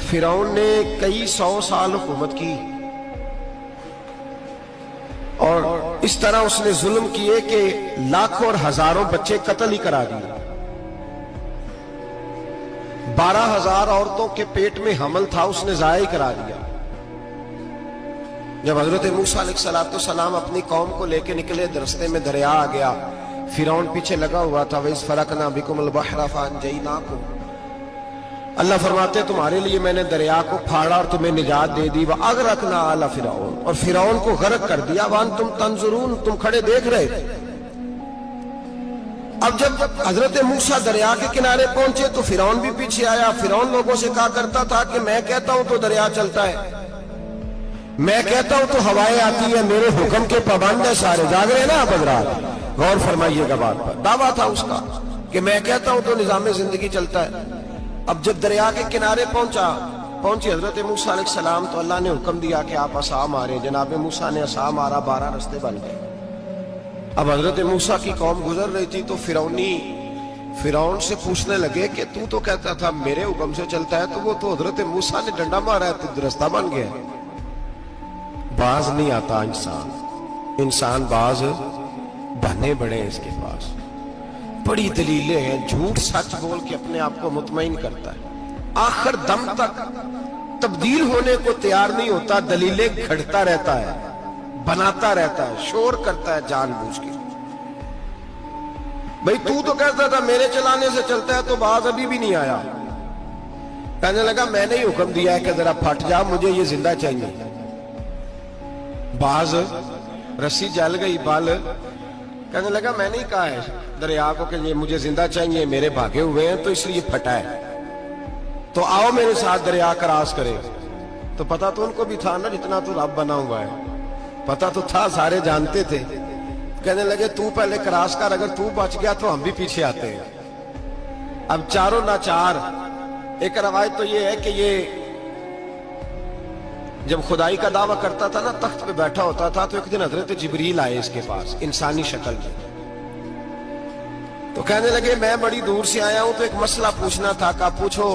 فرعون نے کئی 100 سال حکومت کی اور اس طرح اس نے ظلم کیے کہ لاکھوں اور ہزاروں بچے قتل ہی کرا دیے. 12,000 عورتوں کے پیٹ میں حمل تھا اس نے ضائع کرا دیا. جب حضرت موسیٰ علیہ السلام اپنی قوم کو لے کے نکلے رستے میں دریا آ گیا, فرعون پیچھے لگا ہوا تھا. وَإِذْ فَرَقْنَا بِكُمُ الْبَحْرَ فَأَنْجَيْنَاكُمْ, اللہ فرماتے دریا لیے میں نے دریا کو پھاڑا اور تمہیں نجات دے دی. وَأَغْرَقْنَا آلَ فِرْعَوْنَ, اور فرعون کو غرق کر دیا. وَأَنْتُمْ تَنْظُرُونَ, تم کھڑے دیکھ رہے تھے. اب جب حضرت موسیٰ دریا کے کنارے پہنچے تو فرعون بھی پیچھے آیا. فرعون لوگوں سے کہا کرتا تھا کہ میں کہتا ہوں تو دریا چلتا ہے, میں کہتا ہوں تو ہوائیں آتی ہیں, میرے حکم کے پابند ہے سارے. جاگ رہے نا آپ حضرات, غور فرمائیے گا بات پر. دعویٰ تھا اس کا کہ میں کہتا ہوں تو نظام زندگی چلتا ہے. اب جب دریا کے کنارے پہنچی حضرت موسیٰ علیہ السلام تو اللہ نے حکم دیا کہ آپ عصا مارے. جناب موسیٰ نے عصا مارا, 12 رستے بن گئے. اب حضرت موسیٰ کی قوم گزر رہی تھی تو فرعون سے پوچھنے لگے کہ تو کہتا تھا میرے حکم سے چلتا ہے, تو وہ تو حضرت موسیٰ نے ڈنڈا مارا ہے تو رستہ بن گیا. باز نہیں آتا انسان باز بنے بڑے اس کے پاس بڑی دلیلیں ہیں. جھوٹ سچ بول کے اپنے آپ کو مطمئن کرتا ہے, آخر دم تک تبدیل ہونے کو تیار نہیں ہوتا. دلیلیں گھڑتا رہتا ہے, بناتا رہتا ہے, شور کرتا ہے جان بوجھ کے. بھئی تو کہتا تھا میرے چلانے سے چلتا ہے, تو باز ابھی بھی نہیں آیا. کہنے لگا میں نے ہی حکم دیا ہے کہ ذرا پھٹ جا, مجھے یہ زندہ چاہیے. باز رسی جل گئی, بال کہنے لگا میں نے ہی کہا ہے دریا کو کہ یہ مجھے زندہ چاہیے, میرے بھاگے ہوئے ہیں تو اس لیے پھٹا ہے, تو آؤ میرے ساتھ دریا کراس کرے. تو پتا تو ان کو بھی تھا نا جتنا تو رب بنا ہوا ہے, پتا تو تھا, سارے جانتے تھے. کہنے لگے تو پہلے کراس کر, اگر تو بچ گیا تو ہم بھی پیچھے آتے ہیں. اب چاروں ناچار. ایک روایت تو یہ ہے کہ یہ جب خدائی کا دعویٰ کرتا تھا نا, تخت پہ بیٹھا ہوتا تھا, تو ایک دن حضرت جبریل آئے اس کے پاس انسانی شکل میں. تو کہنے لگے میں بڑی دور سے آیا ہوں تو ایک مسئلہ پوچھنا تھا. کہا پوچھو.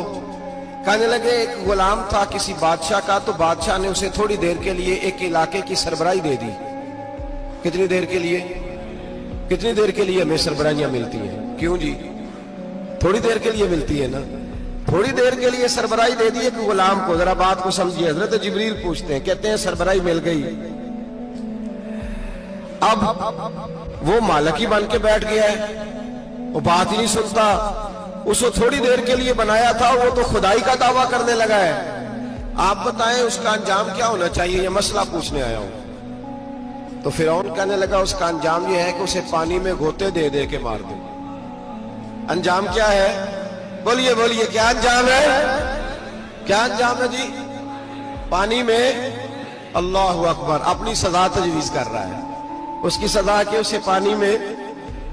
کہنے لگے ایک غلام تھا کسی بادشاہ کا, تو بادشاہ نے اسے تھوڑی دیر کے لیے ایک علاقے کی سربراہی دے دی. کتنی دیر کے لیے ہمیں سربراہیاں ملتی ہیں؟ کیوں جی, تھوڑی دیر کے لیے ملتی ہے نا. تھوڑی دیر کے لیے سربراہی دے دی ایک غلام کو. ذرا بات کو سمجھیے. حضرت جبریل پوچھتے ہیں, کہتے ہیں سربراہی مل گئی. اب وہ مالک ہی بن کے بیٹھ گیا ہے, وہ بات ہی نہیں سنتا. اس کو تھوڑی دیر کے لیے بنایا تھا, وہ تو خدائی کا دعویٰ کرنے لگا ہے. آپ بتائیں اس کا انجام کیا ہونا چاہیے, یہ مسئلہ پوچھنے آیا ہوں. تو فرعون کہنے لگا اس کا انجام یہ ہے کہ اسے پانی میں گھوتے دے دے کے مار دے. انجام کیا ہے؟ بولیے کیا انجام ہے؟ کیا انجام ہے جی؟ پانی میں. اللہ اکبر, اپنی سزا تجویز کر رہا ہے. اس کی سزا کہ اسے پانی میں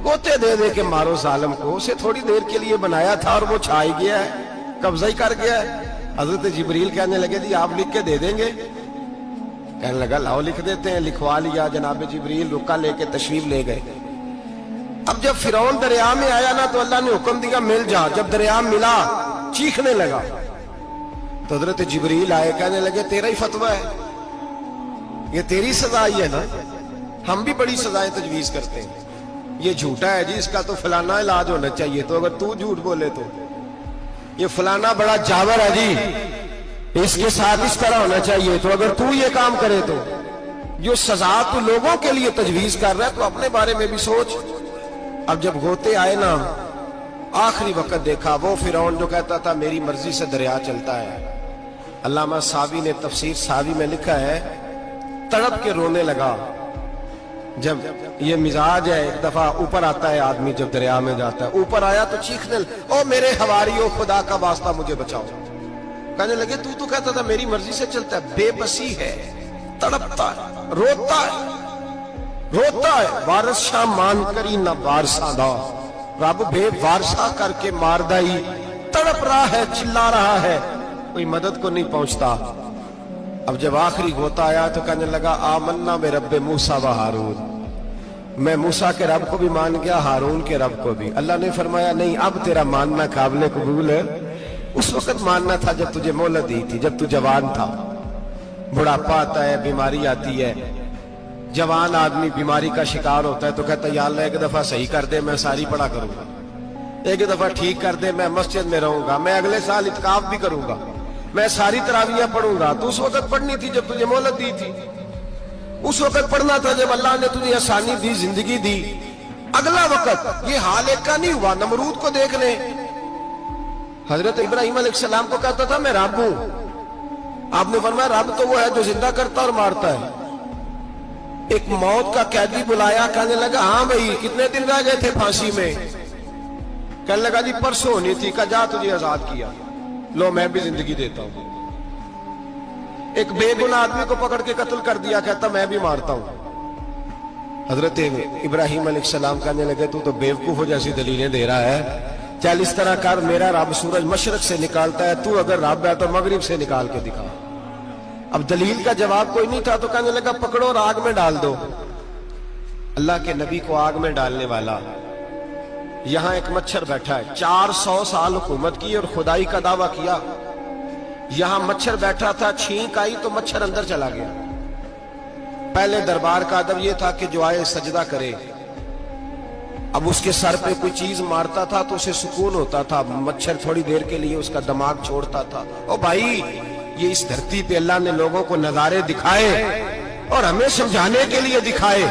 گوتے دے دے کے مارو ظالم کو. اسے تھوڑی دیر کے لیے بنایا تھا اور وہ چھائی گیا ہے, قبضہ ہی کر گیا ہے. حضرت جبریل کہنے لگے جی آپ لکھ کے دے دیں گے؟ کہنے لگا لاؤ لکھ دیتے ہیں. لکھوا لیا. جناب جبریل رکا لے کے تشریف لے گئے. اب جب فرعون دریا میں آیا نا تو اللہ نے حکم دیا مل جا. جب دریا ملا چیخنے لگا تو حضرت جبریل آئے, کہنے لگے تیرا ہی فتویٰ ہے, یہ تیری سزا ہی ہے نا. ہم بھی بڑی سزائیں تجویز کرتے ہیں. یہ جھوٹا ہے جی, اس کا تو فلانا علاج ہونا چاہیے, تو اگر تو جھوٹ بولے تو یہ فلانا بڑا جاور ہے جی, اس کے ساتھ اس طرح ہونا چاہیے, تو اگر تو یہ کام کرے تو جو سزا تو لوگوں کے لیے تجویز کر رہا ہے تو اپنے بارے میں بھی سوچ. اب جب غوطے آئے نا, آخری وقت دیکھا وہ فرعون جو کہتا تھا میری مرضی سے دریا چلتا ہے. علامہ ساوی نے تفسیر ساوی میں لکھا ہے تڑپ کے رونے لگا. جب یہ مزاج ہے, ایک دفعہ اوپر آتا ہے آدمی جب دریا میں جاتا ہے, اوپر آیا تو چیخنے او میرے حواریو خدا کا واسطہ مجھے بچاؤ. کہنے لگے تو کہتا تھا میری مرضی سے چلتا ہے. بے بسی ہے, تڑپتا ہے, روتا ہے. وارث شاہ مان کری نہ وارثہ دا, رب بے وارثہ کر کے مار دائی. تڑپ رہا ہے, چلا رہا ہے, کوئی مدد کو نہیں پہنچتا. اب جب آخری غوطہ آیا تو کہنے لگا آمنا بے رب موسیٰ و ہارون, میں موسیٰ کے رب کو بھی مان گیا, ہارون کے رب کو بھی. اللہ نے فرمایا نہیں, اب تیرا ماننا قابل قبول उस वक्त मानना था जब तुझे मोहलत दी थी, जब तू जवान था। बुढ़ापा आता है, बीमारी आती है, जवान आदमी बीमारी का शिकार होता है तो कहता है या अल्लाह एक दफा सही कर दे, मैं सारी पढ़ा करूंगा, एक दफा ठीक कर दे, मैं मस्जिद में रहूंगा, मैं अगले साल इत्काफ भी करूंगा, मैं सारी तरावियां पढ़ूंगा। तो उस वक्त पढ़नी थी जब तुझे मोहलत दी थी, उस वक्त पढ़ना था जब अल्लाह ने तुझे आसानी दी, जिंदगी दी। अगला वक्त ये हाल एक का नहीं हुआ। नमरूद को देख ले, हजरत इब्राहिम अलैहिस्सलाम को कहता था मैं रब हूं, आपने फरमाया रब तो वो है जो जिंदा करता और मारता है। एक मौत का कैदी बुलाया, कहने लगा हाँ भाई कितने दिन रह गए थे फांसी में? कहने लगा जी परसों होनी थी। कहा जा तुझे आजाद किया, लो मैं भी जिंदगी देता हूं। एक बेगुनाह आदमी को पकड़ के कत्ल कर दिया, कहता मैं भी मारता हूं। हजरत इब्राहिम अलैहिस्सलाम कहने लगे तू तो बेवकूफों जैसी दलीलें दे रहा है, चल इस तरह कर, मेरा रब सूरज मशरक से निकालता है, तू अगर रब है तो मगरिब से निकाल के दिखा। अब दलील का जवाब कोई नहीं था तो कहने लगा पकड़ो और आग में डाल दो। अल्लाह के नबी को आग में डालने वाला, यहां एक मच्छर बैठा है, 400 साल हुकूमत की और खुदाई का दावा किया। यहां मच्छर बैठा था, छींक आई तो मच्छर अंदर चला गया। पहले दरबार का अदब यह था कि जो आए सजदा करे। अब उसके सर पे कोई चीज मारता था तो उसे सुकून होता था, मच्छर थोड़ी देर के लिए उसका दिमाग छोड़ता था। ओ भाई ये इस धरती पे अल्लाह ने लोगों को नजारे दिखाए और हमें समझाने के लिए दिखाए,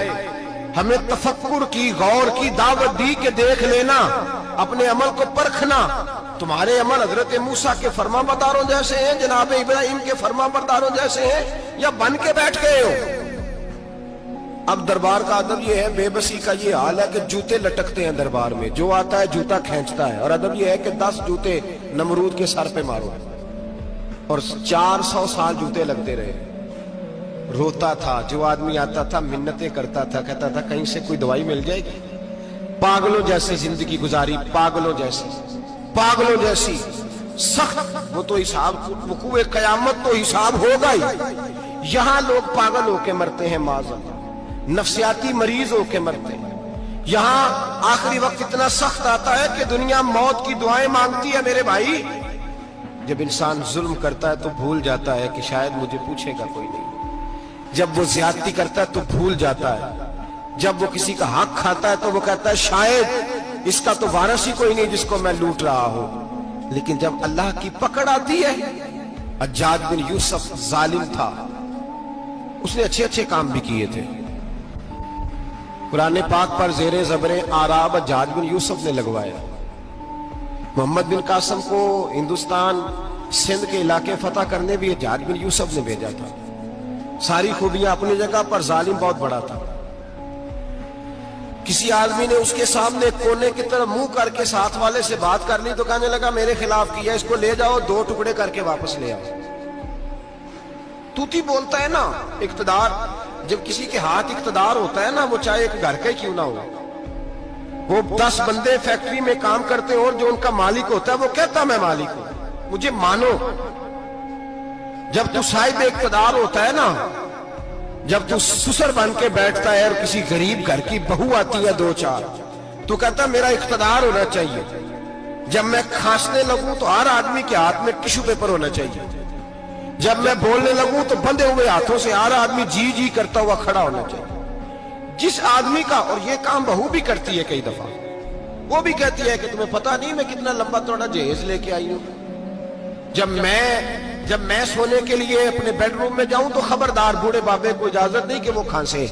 हमें तफक्कुर की, गौर की दावत दी कि देख लेना, अपने अमल को परखना। तुम्हारे अमल हजरत मूसा के फरमाबरदारों जैसे हैं, जनाब इब्राहिम के फरमाबरदारों जैसे हैं, या बन के बैठ गए हो? अब दरबार का अदब यह है, बेबसी का ये हाल है कि जूते लटकते हैं दरबार में, जो आता है जूता खींचता है। और अदब यह है कि 10 जूते नमरूद के सर पे मारो, और 400 साल जूते लगते रहे। रोता था, जो आदमी आता था मिन्नतें करता था, कहता था कहीं से कोई दवाई मिल जाएगी। पागलों जैसी जिंदगी गुजारी, पागलों जैसी सख्त। वो तो हिसाब, वकूए क़यामत तो हिसाब होगा ही। यहां लोग पागल होके मरते हैं, माज़अल्लाह, नफ्सियाती मरीज होके मरते हैं। यहां आखिरी वक्त इतना सख्त आता है कि दुनिया मौत की दुआएं मांगती है। मेरे भाई, जब इंसान जुल्म करता है तो भूल जाता है कि शायद मुझे पूछेगा कोई नहीं। जब वो ज्यादती करता है तो भूल जाता है। जब वो किसी का हक खाता है तो वो कहता है शायद इसका तो वारिस ही कोई नहीं जिसको मैं लूट रहा हूं। लेकिन जब अल्लाह की पकड़ आती है, हज्जाज बिन यूसुफ जालिम था, उसने अच्छे अच्छे काम भी किए थे। कुरान पाक पर जेरे ज़बरे आराब हज्जाज बिन यूसुफ ने लगवाया। मोहम्मद बिन कासिम को हिंदुस्तान सिंध के इलाके फतह करने भी हज्जाज बिन यूसुफ ने भेजा था। सारी खूबियां अपनी जगह पर, जालिम बहुत बड़ा था। किसी आदमी ने उसके सामने कोने की तरफ मुंह करके साथ वाले से बात कर ली तो कहने लगा मेरे खिलाफ किया, इसको ले जाओ, 2 टुकड़े करके वापस ले आओ। तूती बोलता है ना इक्तदार, जब किसी के हाथ इक्तदार होता है ना, वो चाहे एक घर का क्यों ना हो, वो 10 बंदे फैक्ट्री में काम करते हो और जो उनका मालिक होता है वो कहता मैं मालिक हूं, मुझे मानो। जब तू साहिब इक्तदार होता है ना, जब तू सुसर बन के बैठता है और किसी गरीब घर की बहू आती है 2-4, तो कहता मेरा इक्तदार होना चाहिए। जब मैं खांसने लगूं तो हर आदमी के हाथ में टिश्यू पेपर होना चाहिए। जब मैं बोलने लगूं तो बंधे हुए हाथों से हर आदमी जी जी करता हुआ खड़ा होना चाहिए। जिस आदमी का, और ये काम बहू भी करती है कई दफा, वो भी कहती है कि तुम्हें पता नहीं मैं कितना लंबा चौड़ा जहेज लेके आई हूं। जब मैं सोने के लिए अपने बेडरूम में जाऊं तो खबरदार बूढ़े बाबे को इजाजत नहीं कि वो खांसे।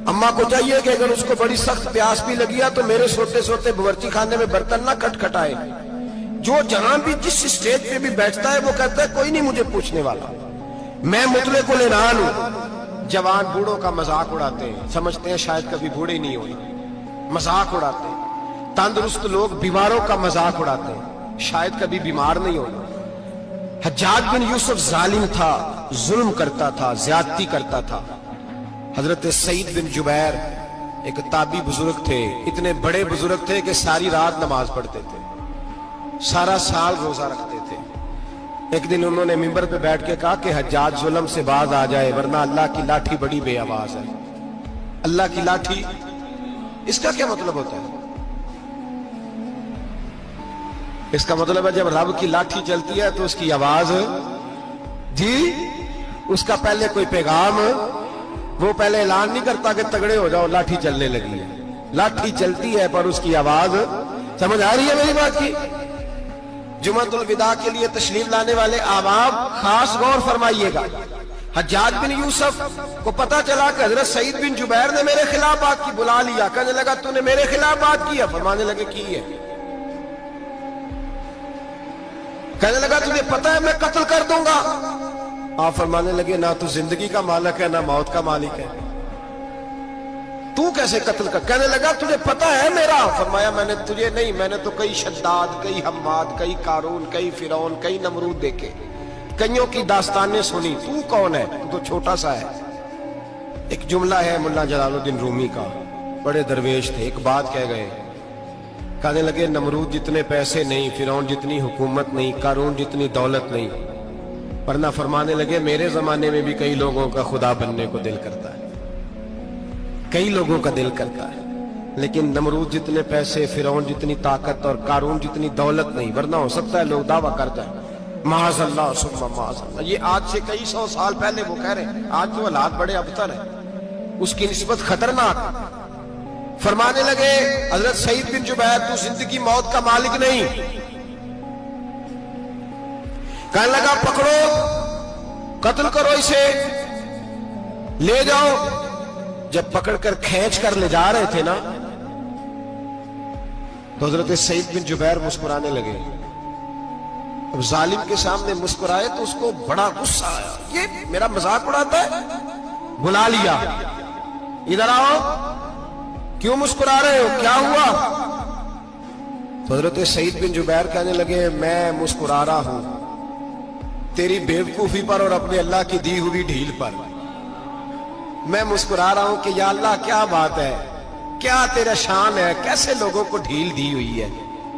अम्मा को चाहिए कि अगर उसको बड़ी सख्त प्यास भी लगी है तो मेरे सोते सोते बावर्ची खाने में बर्तन ना खटखटाए। जो जहां भी जिस स्टेज पे भी बैठता है वो कहता है कोई नहीं मुझे पूछने वाला, मैं मुतले को लेनान हूं। जवान बूढ़ों का मजाक उड़ाते हैं, समझते हैं शायद कभी बूढ़े नहीं होना, मजाक उड़ाते हैं। तंदुरुस्त लोग बीमारों का मजाक उड़ाते हैं, शायद कभी बीमार नहीं होना। हज्जाज बिन यूसुफ जालिम था, जुल्म करता था, ज्यादती करता था। हजरत सईद बिन जुबैर एक ताबी बुजुर्ग थे, इतने बड़े बुजुर्ग थे कि सारी रात नमाज पढ़ते थे, सारा साल रोजा रखते थे। एक दिन उन्होंने मिंबर पे बैठ के कहा कि हज्जाज जुल्म से बाज आ जाए वरना अल्लाह की लाठी बड़ी बेआवाज है। अल्लाह की लाठी, इसका क्या मतलब होता है? اس کا مطلب ہے جب رب کی لاٹھی چلتی ہے تو اس کی آواز جی اس کا پہلے کوئی پیغام وہ پہلے اعلان نہیں کرتا کہ تگڑے ہو جاؤ لاٹھی چلنے لگی ہے. لاٹھی چلتی ہے پر اس کی آواز سمجھ آ رہی ہے میری بات کی. جمعۃ الوداع کے لیے تشریف لانے والے احباب خاص غور فرمائیے گا. حجاج بن یوسف کو پتا چلا کہ حضرت سعید بن جبیر نے میرے خلاف بات کی. بلا لیا, کہنے لگا تو نے میرے خلاف بات کی ہے؟ فرمانے لگے کی ہے. کہنے لگا تجھے پتا ہے میں قتل کر دوں گا. آپ فرمانے لگے نہ تو زندگی کا مالک ہے نہ موت کا مالک ہے, تو کیسے قتل کر؟ کہنے لگا تجھے پتا ہے میرا. فرمایا میں نے تجھے نہیں, میں نے تو کئی شداد, کئی حماد, کئی قارون, کئی فرعون, کئی نمرود دیکھے, کئیوں کی داستانیں سنی. تو کون ہے؟ تو چھوٹا سا ہے. ایک جملہ ہے ملا جلال الدین رومی کا, بڑے درویش تھے, ایک بات کہہ گئے. کہنے لگے نمرود جتنے پیسے نہیں, فرعون جتنی حکومت نہیں, قارون جتنی دولت نہیں, ورنہ فرمانے لگے میرے زمانے میں بھی کئی لوگوں کا خدا بننے کو دل کرتا ہے, کئی لوگوں کا دل کرتا ہے, لیکن نمرود جتنے پیسے, فرعون جتنی طاقت اور قارون جتنی دولت نہیں, ورنہ ہو سکتا ہے لوگ دعویٰ کر جائیں معاذ اللہ ثم معاذ اللہ. یہ آج سے کئی سو سال پہلے وہ کہہ رہے ہیں, آج تو حالات بڑے ابتر ہیں, اس کی نسبت خطرناک. فرمانے لگے حضرت سعید بن جبیر تو زندگی موت کا مالک نہیں. کہنے لگا پکڑو, قتل کرو اسے, لے جاؤ. جب پکڑ کر کھینچ کر لے جا رہے تھے نا تو حضرت سعید بن جبیر مسکرانے لگے. اب ظالم کے سامنے مسکرائے تو اس کو بڑا غصہ آیا, یہ میرا مذاق اڑاتا ہے. بلا لیا, ادھر آؤ, کیوں مسکرا رہے ہو, کیا ہوا؟ تو حضرت سعید بن جبیر کہنے لگے میں مسکرا رہا ہوں تیری بیوقوفی پر اور اپنے اللہ کی دی ہوئی ڈھیل پر. میں مسکرا رہا ہوں کہ یا اللہ کیا بات ہے, کیا تیرا شان ہے, کیسے لوگوں کو ڈھیل دی ہوئی ہے.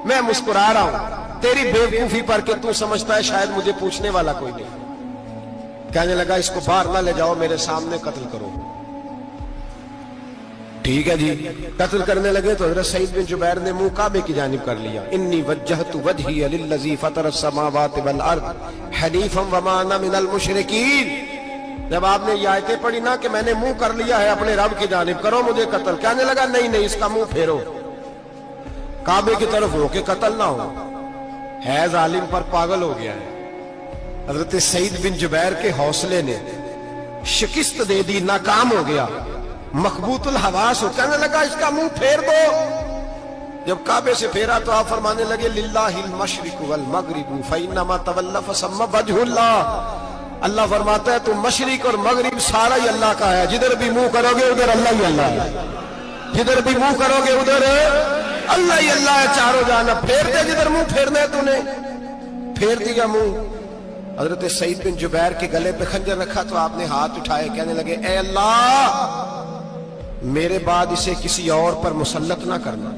میں مسکرا رہا ہوں تیری بیوقوفی پر کہ تو سمجھتا ہے شاید مجھے پوچھنے والا کوئی نہیں. کہنے لگا اس کو باہر نہ لے جاؤ, میرے سامنے قتل کرو. ٹھیک ہے جی. قتل کرنے لگے تو حضرت سعید بن جبیر نے منہ کعبے کی جانب کر لیا. انی وجہت وجہی للذی فطر السماوات والارض حنیفا وما انا من المشرکین. جب آپ نے یہ آیتیں پڑھی نا کہ میں نے منہ کر لیا ہے اپنے رب کی جانب, کرو مجھے قتل. کہنے لگا نہیں نہیں, اس کا منہ پھیرو, کعبے کی طرف ہو کے قتل نہ ہو. ہے ظالم پر پاگل ہو گیا ہے. حضرت سعید بن جبیر کے حوصلے نے شکست دے دی, ناکام ہو گیا, مخبوط الحواس ہو. کہنے لگا اس کا منہ پھیر دو. جب کعبے سے پھیرا تو آپ فرمانے لگے للہ المشرق والمغرب فإنما تولى فثم وجه اللہ. اللہ فرماتا ہے تو مشرق اور مغرب سارا ہی اللہ کا ہے, جدھر بھی منہ کرو گے ادھر اللہ ہی اللہ ہے, جدھر بھی منہ کرو گے ادھر اللہ ہی اللہ ہے. چاروں جانا پھیر دے, جدھر منہ پھیرنا ہے تو نے پھیر دیا منہ. حضرت سعید بن جبیر کے گلے پہ خنجر رکھا تو آپ نے ہاتھ اٹھائے, کہنے لگے اے اللہ میرے بعد اسے کسی اور پر مسلط نہ کرنا,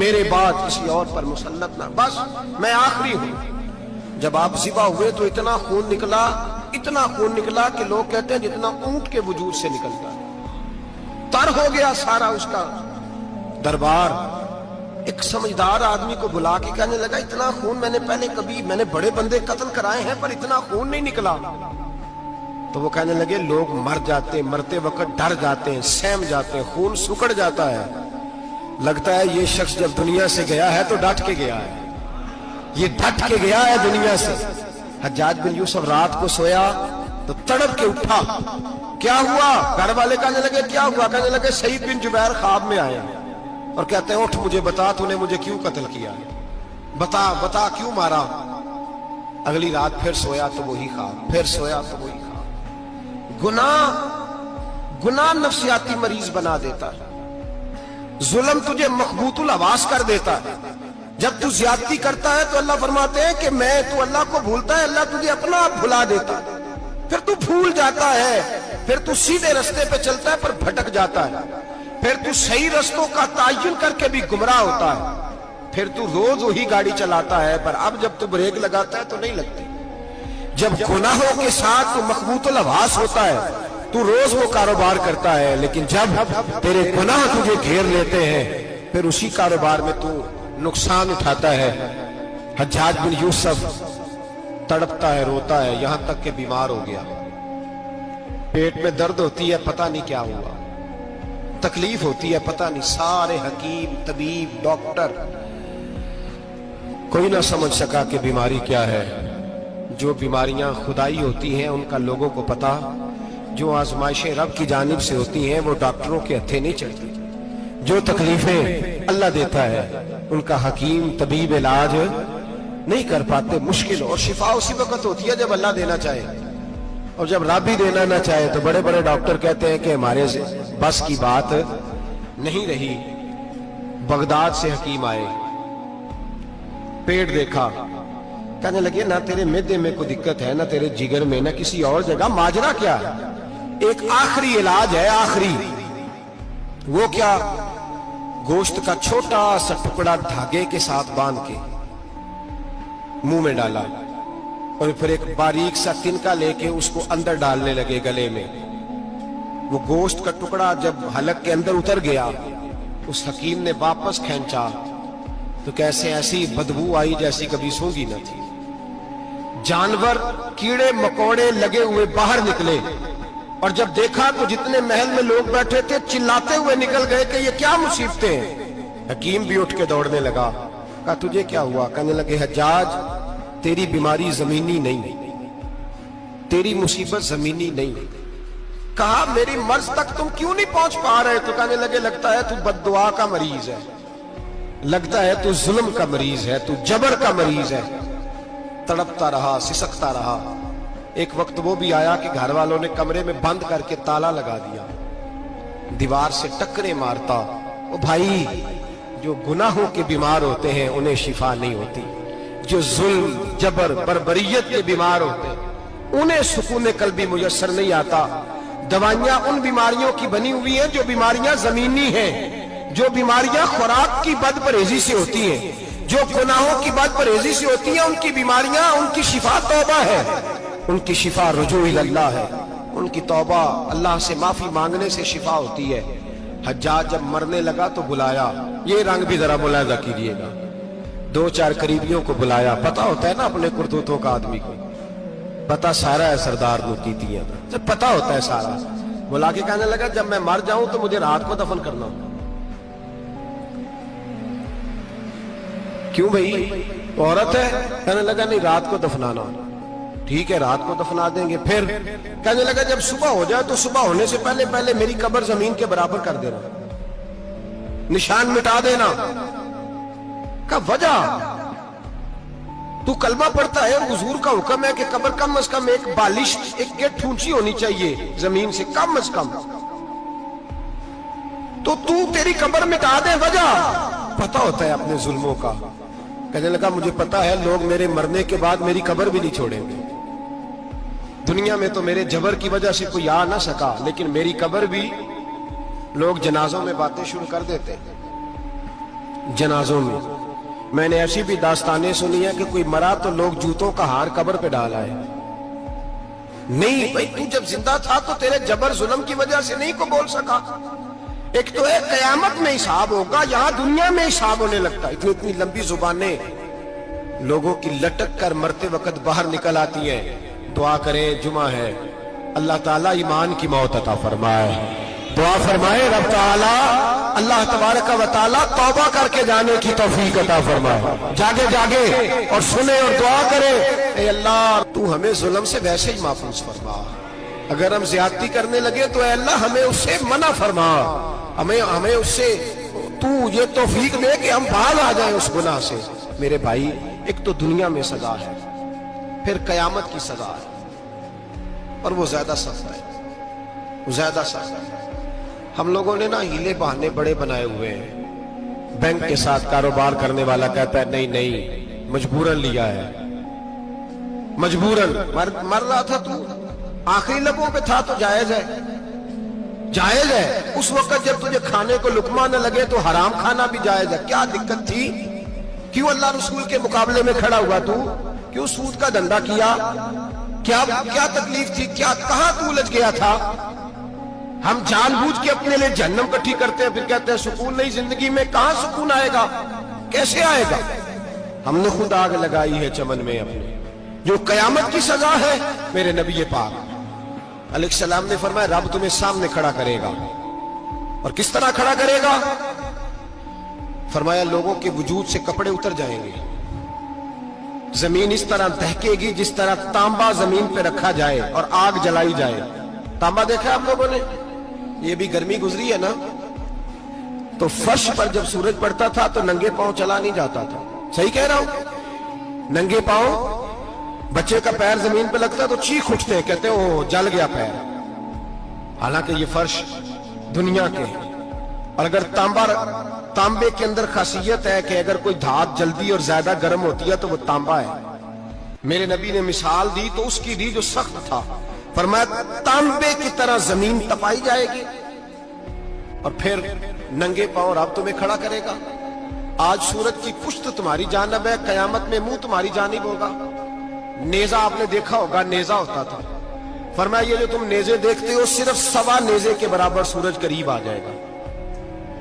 میرے بعد کسی اور پر مسلط نہ, بس میں آخری ہوں. جب آپ ذبح ہوئے تو اتنا خون نکلا کہ لوگ کہتے ہیں جتنا اونٹ کے وجود سے نکلتا ہے. تر ہو گیا سارا اس کا دربار. ایک سمجھدار آدمی کو بلا کے کہنے لگا اتنا خون میں نے بڑے بندے قتل کرائے ہیں پر اتنا خون نہیں نکلا. تو وہ کہنے لگے لوگ مر جاتے, مرتے وقت ڈر جاتے ہیں, سہم جاتے ہیں, خون سکڑ جاتا ہے. لگتا ہے یہ شخص جب دنیا سے گیا ہے تو ڈٹ کے گیا ہے, یہ ڈٹ کے گیا ہے دنیا سے. حجاج بن یوسف رات کو سویا تو تڑپ کے اٹھا, کیا ہوا؟ گھر والے کہنے لگے کیا ہوا؟ کہنے لگے سعید بن جبیر خواب میں آیا اور کہتے ہیں اٹھ مجھے بتا تو نے مجھے کیوں قتل کیا, بتا کیوں مارا. اگلی رات پھر سویا تو وہی خواب, پھر سویا تو وہی خواب. گناہ نفسیاتی مریض بنا دیتا ہے, ظلم تجھے مخبوط الحواس کر دیتا ہے. جب تو زیادتی کرتا ہے تو اللہ فرماتے ہیں کہ تو اللہ کو بھولتا ہے, اللہ تجھے اپنا آپ بھلا دیتا ہے. پھر تو بھول جاتا ہے, پھر تو سیدھے رستے پہ چلتا ہے پر بھٹک جاتا ہے, پھر تو صحیح رستوں کا تعین کر کے بھی گمراہ ہوتا ہے, پھر تو روز وہی گاڑی چلاتا ہے پر اب جب تو بریک لگاتا ہے تو نہیں لگتی. جب گناہوں کے ساتھ تو مخبوط الحواس ہوتا ہے تو روز وہ کاروبار کرتا ہے, لیکن جب تیرے گناہ تجھے گھیر لیتے ہیں پھر اسی کاروبار میں تو नुकसान उठाता है। हज्जाज बिन यूसुफ तड़पता है, रोता है, यहां तक कि बीमार हो गया। पेट में दर्द होती है, पता नहीं क्या हुआ, तकलीफ होती है, पता नहीं। सारे हकीम, तबीब, डॉक्टर, कोई ना समझ सका कि बीमारी क्या है। जो बीमारियां खुदाई होती हैं उनका लोगों को पता, जो आजमाइशें रब की जानिब से होती हैं वो डॉक्टरों के हत्थे नहीं चढ़ती। जो तकलीफें अल्लाह देता है उनका हकीम, तबीब इलाज नहीं कर पाते, मुश्किल। और शिफा उसी वक्त होती है जब अल्लाह देना चाहे, और जब रब भी देना ना चाहे तो बड़े बड़े डॉक्टर कहते हैं कि हमारे बस की बात नहीं रही। बगदाद से हकीम आए, पेट देखा, कहने लगे ना तेरे मैदे में कोई दिक्कत है, ना तेरे जिगर में, ना किसी और जगह, माजरा क्या है? एक आखिरी इलाज है, आखिरी। वो क्या? गोश्त का छोटा सा टुकड़ा धागे के साथ बांध के मुंह में डाला और फिर एक बारीक सा तिनका लेके उसको अंदर डालने लगे गले में। वो गोश्त का टुकड़ा जब हलक के अंदर उतर गया, उस हकीम ने वापस खींचा तो कैसे ऐसी बदबू आई जैसी कभी सूंघी न थी। जानवर, कीड़े मकोड़े लगे हुए बाहर निकले, और जब देखा तो जितने महल में लोग बैठे थे चिल्लाते हुए निकल गए कि ये क्या मुसीबतें हैं। हकीम भी उठ के दौड़ने लगा। कहा तुझे क्या हुआ? कहने लगे हज्जाज तेरी बीमारी जमीनी नहीं, तेरी मुसीबत जमीनी नहीं। कहा मेरी मर्ज तक तुम क्यों नहीं पहुंच पा रहे? तो कहने लगे लगता है तू बद्दुआ का मरीज है, लगता है तू जुल्म का मरीज है, तू जबर का मरीज है। तड़पता रहा, सिसकता रहा। एक वक्त वो भी आया कि घर वालों ने कमरे में बंद करके ताला लगा दिया, दीवार से टक्करे मारता। ओ भाई, जो गुनाहों के बीमार होते हैं उन्हें शिफा नहीं होती, जो जुल्म, जबर, बर्बरियत के बीमार होते हैं उन्हें सुकून कल्बी मुयस्सर नहीं आता। दवाइयां उन बीमारियों की बनी हुई हैं जो बीमारियां जमीनी हैं, जो बीमारियां खुराक की बदपरहेजी से होती हैं, जो गुनाहों की बदपरहेजी से होती हैं। उनकी बीमारियां, उनकी शिफा तौबा है, उनकी शिफा रुजू इल्लाह है, उनकी तौबा, अल्लाह से माफी मांगने से शिफा होती है। हज्जाज जब मरने लगा तो बुलाया, ये रंग भी जरा मुलाहिजा कीजिएगा, दो चार करीबियों को बुलाया। पता होता है ना अपने करतूतों का आदमी को, पता सारा है सरदार नुकीतियां, जब पता होता है सारा। बुला के कहने लगा जब मैं मर जाऊं तो मुझे रात को दफन करना। क्यों भाई, औरत है? कहने लगा नहीं, रात को दफनाना। ठीक है, रात को दफना देंगे। फिर कहने लगा जब सुबह हो जाए तो सुबह होने से पहले पहले मेरी कब्र जमीन के बराबर कर देना, निशान मिटा देना। का वजह तू कलमा पढ़ता है और हुजूर का हुक्म है कि कब्र कम से कम एक बालिश, एक गेट ऊंची होनी चाहिए जमीन से कम से कम, तो तू तेरी कब्र मिटा दे। वजह पता होता है अपने जुल्मों का। कहने लगा मुझे पता है लोग मेरे मरने के बाद मेरी कब्र भी नहीं छोड़ेंगे। दुनिया में तो मेरे जबर की वजह से कोई आ ना सका, लेकिन मेरी कब्र भी लोग जनाजों में बातें शुरू कर देते हैं। जनाजों में मैंने ऐसी भी दास्तानें सुनी है कि कोई मरा तो लोग जूतों का हार कब्र पे डाला है। नहीं भाई, तू जब जिंदा था तो तेरे जबर जुल्म की वजह से नहीं को बोल सका। एक तो है कयामत में हिसाब होगा, यहां दुनिया में हिसाब होने लगता है। इतनी इतनी लंबी जुबानें लोगों की लटक कर मरते वक्त बाहर निकल आती हैं। दुआ करें, जुमा है, अल्लाह ताला ईमान की मौत अता फरमाए। दुआ फरमाए रब ताला, अल्लाह तबारक व तआला तौबा करके जाने की तौफीक अता फरमाए। जागे जागे और सुने और दुआ करे, ए अल्लाह तू हमें जुल्म से वैसे ही महफूज फरमा। अगर हम ज्यादती करने लगे तो ए अल्लाह हमें उससे मना फरमा, हमें उससे तू ये तौफीक दे कि हम बाहर आ जाए उस गुनाह से। मेरे भाई, एक तो दुनिया में सजा है, फिर कयामत की सजा है, और वो ज्यादा सख्त है, वो ज्यादा सख्त है। हम लोगों ने ना हीले बहाने बड़े बनाए हुए हैं। बैंक के साथ कारोबार करने वाला कहता है नहीं नहीं मजबूरन लिया है, मजबूरन। मर रहा था तू, आखिरी लबों पे था तो जायज है, जायज है। उस वक्त जब तुझे खाने को लुकमा न लगे तो हराम खाना भी जायज है। क्या दिक्कत थी? क्यों अल्लाह रसूल के मुकाबले में खड़ा हुआ तू? क्यों सूद का धंधा किया? क्या क्या तकलीफ थी? क्या कहां तू उलझ गया था? हम जानबूझ के अपने लिए जहन्नम इकट्ठी करते हैं, फिर कहते हैं सुकून नहीं जिंदगी में। कहां सुकून आएगा? कैसे आएगा? हमने खुद आग लगाई है चमन में अपने, जो कयामत की सजा है। मेरे नबी पाक अलैहिस्सलाम ने फरमाया रब तुम्हें सामने खड़ा करेगा। और किस तरह खड़ा करेगा? फरमाया लोगों के वजूद से कपड़े उतर जाएंगे, जमीन इस तरह दहकेगी जिस तरह तांबा जमीन पे रखा जाए और आग जलाई जाए। तांबा देखा आप लोगों ने? ये भी गर्मी गुजरी है ना, तो फर्श पर जब सूरज पड़ता था तो नंगे पांव चला नहीं जाता था। सही कह रहा हूं? नंगे पांव, बच्चे का पैर जमीन पे लगता तो चीख उठते हैं, कहते हैं ओ जल गया पैर। हालांकि ये फर्श दुनिया के हैं। और अगर तांबे के अंदर खासियत है कि अगर कोई धात जल्दी और ज्यादा गर्म होती है तो वो तांबा है। मेरे नबी ने मिसाल दी तो उसकी दी जो सख्त था, फरमाया तांबे की तरह जमीन तपाई जाएगी और फिर नंगे पांव रब तुम्हें खड़ा करेगा। आज सूरज की पुश्त तुम्हारी जानिब है, कयामत में मुंह तुम्हारी जानिब होगा। नेजा आपने देखा होगा, नेजा होता था। फरमाया ये जो तुम नेजे देखते हो सिर्फ सवा नेजे के बराबर सूरज करीब आ जाएगा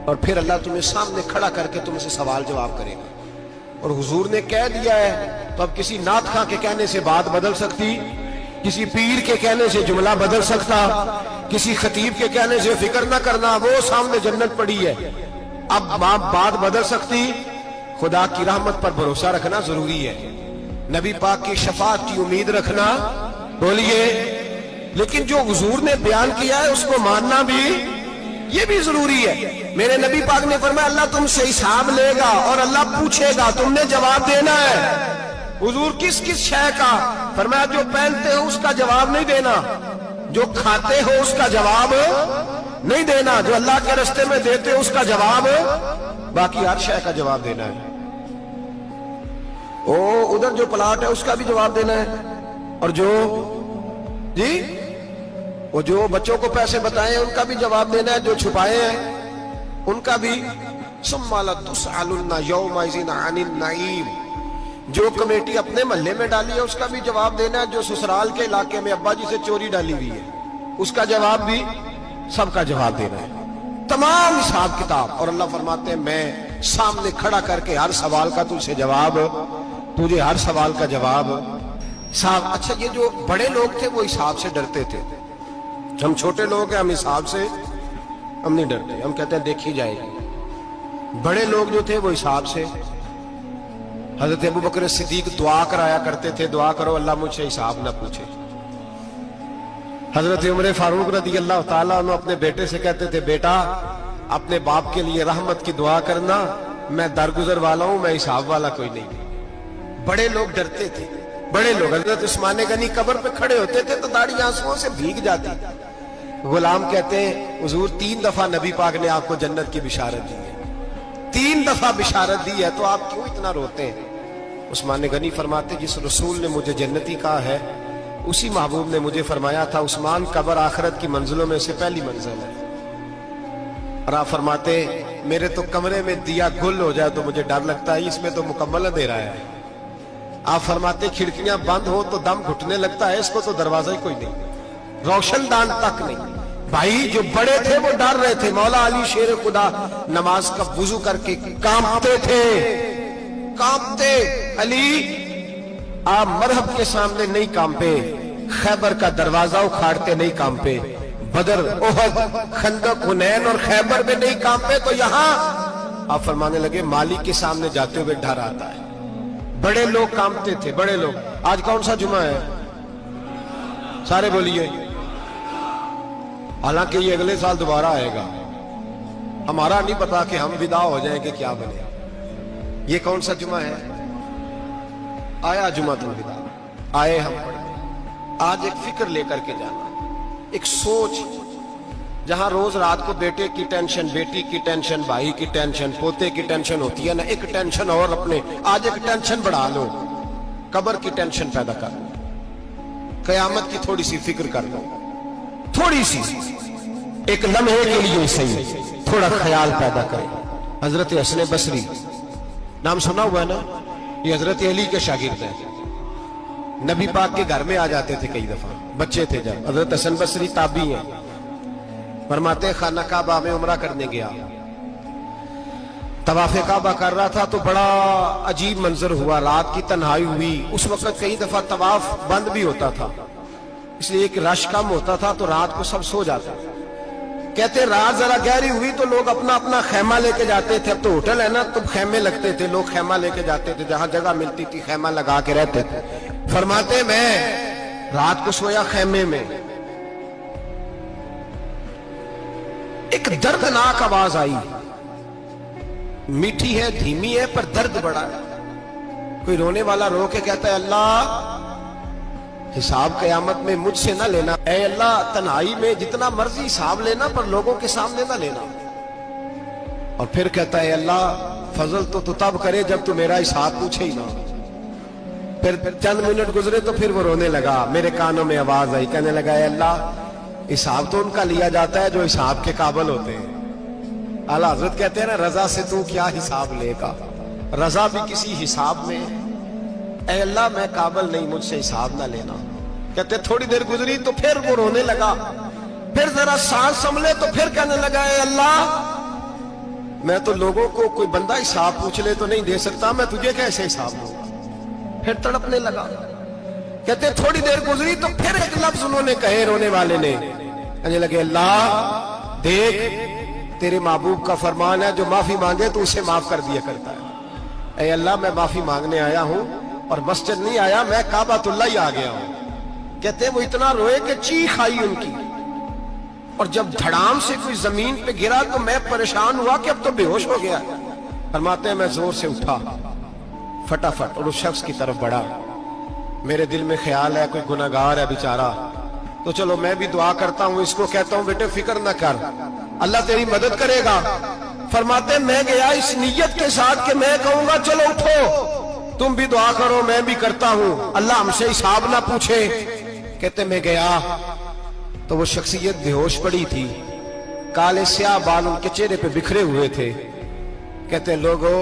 और फिर अल्लाह तुम्हें सामने खड़ा करके तुमसे सवाल जवाब करेगा। और हुजूर ने कह दिया है तो अब किसी नात खां के कहने से बात बदल सकती, किसी पीर के कहने से जुमला बदल सकता, किसी खतीब के कहने से फिक्र न करना, वो सामने जन्नत पड़ी है, अब बात बदल सकती। खुदा की रहमत पर भरोसा रखना जरूरी है, नबी पाक की शफाअत की उम्मीद रखना। बोलिए, लेकिन जो हुजूर ने बयान किया है उसको मानना भी ये भी जरूरी है। मेरे नबी पाक ने फरमाया अल्लाह तुमसे हिसाब लेगा और अल्लाह पूछेगा, तुमने जवाब देना है। हुजूर किस किस शय का? फरमाया जो पहनते हो उसका जवाब नहीं देना, जो खाते हो उसका जवाब नहीं देना, जो अल्लाह के रास्ते में देते हो उसका जवाब, बाकी हर शय का जवाब देना है। ओ उधर जो प्लाट है उसका भी जवाब देना है, और जो जी वो जो बच्चों को पैसे बताए उनका भी जवाब देना है, जो छुपाए हैं उनका भी। सुम्मा लतुसअलुन्ना यौमइज़िन अनिन नईम, जो कमेटी अपने महल्ले में डाली है उसका भी जवाब देना है, जो ससुराल के इलाके में अब्बा जी से चोरी डाली हुई है उसका जवाब भी, सबका जवाब देना है, तमाम हिसाब किताब। और अल्लाह फरमाते हैं मैं सामने खड़ा करके हर सवाल का तुझे जवाब, तुझे हर सवाल का जवाब साहब। अच्छा, ये जो बड़े लोग थे वो हिसाब से डरते थे, हम छोटे लोग हैं, हम हिसाब से हम नहीं डरते, हम कहते हैं देखी जाएगी। बड़े लोग जो थे वो हिसाब से, हजरत अबू बकर सिद्दीक दुआ कराया करते थे, दुआ करो अल्लाह मुझसे हिसाब ना पूछे। हजरत उमर फारूक रज़ी अल्लाह ताला अन्हु अपने बेटे से कहते थे बेटा अपने बाप के लिए रहमत की दुआ करना, मैं दरगुजर वाला हूं, मैं हिसाब वाला कोई नहीं। बड़े लोग डरते थे, बड़े लोग। हजरत उस्मान गनी कब्र पे खड़े होते थे तो दाढ़ी आंसुओं से भीग जाती। गुलाम कहते हैं हुजूर 3 दफा नबी पाक ने आपको जन्नत की बिशारत दी है, 3 दफा बिशारत दी है, तो आप क्यों इतना रोते हैं? उस्मान गनी फरमाते जिस रसूल ने मुझे जन्नती कहा है उसी महबूब ने मुझे फरमाया था उस्मान कब्र आखिरत की मंजिलों में से पहली मंजिल है। और आप फरमाते मेरे तो कमरे में दिया गुल हो जाए तो मुझे डर लगता है, इसमें तो मुकम्मल अंधेरा है। आप फरमाते खिड़कियां बंद हो तो दम घुटने लगता है, इसको तो दरवाजा ही कोई नहीं, रोशनदान तक नहीं। भाई जो बड़े थे वो डर रहे थे। मौला अली शेर खुदा नमाज का वुजू करके कांपते थे, कांपते। अली आप मरहब के सामने नहीं कांपे, खैबर का दरवाजा उखाड़ते नहीं कांपे, बदर ओहद खंदक हुनैन और खैबर में नहीं कांपे, तो यहां आप फरमाने लगे मालिक के सामने जाते हुए डर आता है। बड़े लोग कांपते थे, बड़े लोग। आज कौन सा जुमा है? सारे बोलिए। हालांकि ये अगले साल दोबारा आएगा, हमारा नहीं पता कि हम विदा हो जाएं कि क्या बने। ये कौन सा जुमा है? आया जुमा तुम विदा, आए हम पढ़े। आज एक फिक्र लेकर के जाना, एक सोच, जहां रोज रात को बेटे की टेंशन, बेटी की टेंशन, भाई की टेंशन, पोते की टेंशन होती है ना, एक टेंशन और अपने, आज एक टेंशन बढ़ा लो, कब्र की टेंशन पैदा कर लो, कयामत की थोड़ी सी फिक्र कर लो, थोड़ी सी, एक लम्हे के लिए सही थोड़ा ख्याल पैदा करें। हजरत हसन बसरी नाम सुना हुआ है ना, ये हजरत अली के शागिर्द हैं, नबी पाक के घर में आ जाते थे कई दफा, बच्चे थे जब। हजरत हसन बसरी ताबी हैं, फरमाते खाना काबा में उमरा करने गया तवाफ़े काबा कर रहा था तो बड़ा अजीब मंजर हुआ, रात की तन्हाई हुई। उस वक्त कई दफा तवाफ बंद भी होता था, इसलिए एक रश कम होता था तो रात को सब सो जाते। कहते रात जरा गहरी हुई तो लोग अपना अपना खैमा लेके जाते थे। अब तो होटल है ना, तो खैमे लगते थे, लोग खैमा लेके जाते थे, जहां जगह मिलती थी खैमा लगा के रहते थे। फरमाते मैं रात को सोया खैमे में, एक दर्दनाक आवाज आई, मीठी है धीमी है पर दर्द बड़ा है। कोई रोने वाला रो के कहता है अल्लाह हिसाब कयामत में मुझसे ना लेना, ऐ अल्लाह तन्हाई में जितना मर्जी हिसाब लेना पर लोगों के सामने ना लेना। और फिर कहता है अल्लाह फजल तो तब करे जब तू मेरा हिसाब पूछे ही ना। फिर चंद मिनट गुजरे तो फिर वो रोने लगा, मेरे कानों में आवाज आई, कहने लगा अल्लाह हिसाब तो उनका लिया जाता है जो हिसाब के काबिल होते हैं। आला हजरत कहते हैं ना रजा से तू क्या हिसाब लेगा, रजा भी किसी हिसाब में। ऐ अल्लाह मैं काबिल नहीं, मुझसे हिसाब ना लेना। कहते थोड़ी देर गुजरी तो फिर वो रोने लगा, फिर जरा सांस संभले तो फिर कहने लगा ऐ अल्लाह मैं तो लोगों को कोई बंदा हिसाब पूछ ले तो नहीं दे सकता, मैं तुझे कैसे हिसाब दूंगा। फिर तड़पने लगा। कहते थोड़ी देर गुजरी तो फिर एक लफ्ज उन्होंने कहे, रोने वाले ने, कहने लगे अल्लाह देख तेरे महबूब का फरमान है जो माफी मांगे तो उसे माफ कर दिया करता है। ऐ अल्लाह मैं माफी मांगने आया हूं और मस्जिद नहीं आया, मैं काबातुल्लाह ही आ गया हूं। कहते वो इतना रोए कि चीख आई उनकी, और जब धड़ाम से कोई जमीन पे गिरा तो मैं परेशान हुआ कि अब तो बेहोश हो गया। फरमाते हैं मैं जोर से उठा फटाफट और उस शख्स की तरफ बढ़ा। मेरे दिल में ख्याल है कोई गुनाहगार है बेचारा, तो चलो मैं भी दुआ करता हूं, इसको कहता हूं बेटे फिक्र न कर, अल्लाह तेरी मदद करेगा। फरमाते मैं गया इस नीयत के साथ कि मैं कहूंगा चलो उठो तुम भी दुआ करो, मैं भी करता हूं, अल्लाह हमसे हिसाब ना पूछे। कहते मैं गया तो वो शख्सियत बेहोश पड़ी थी, काले स्याह बाल उनके चेहरे पे बिखरे हुए थे। कहते लोगों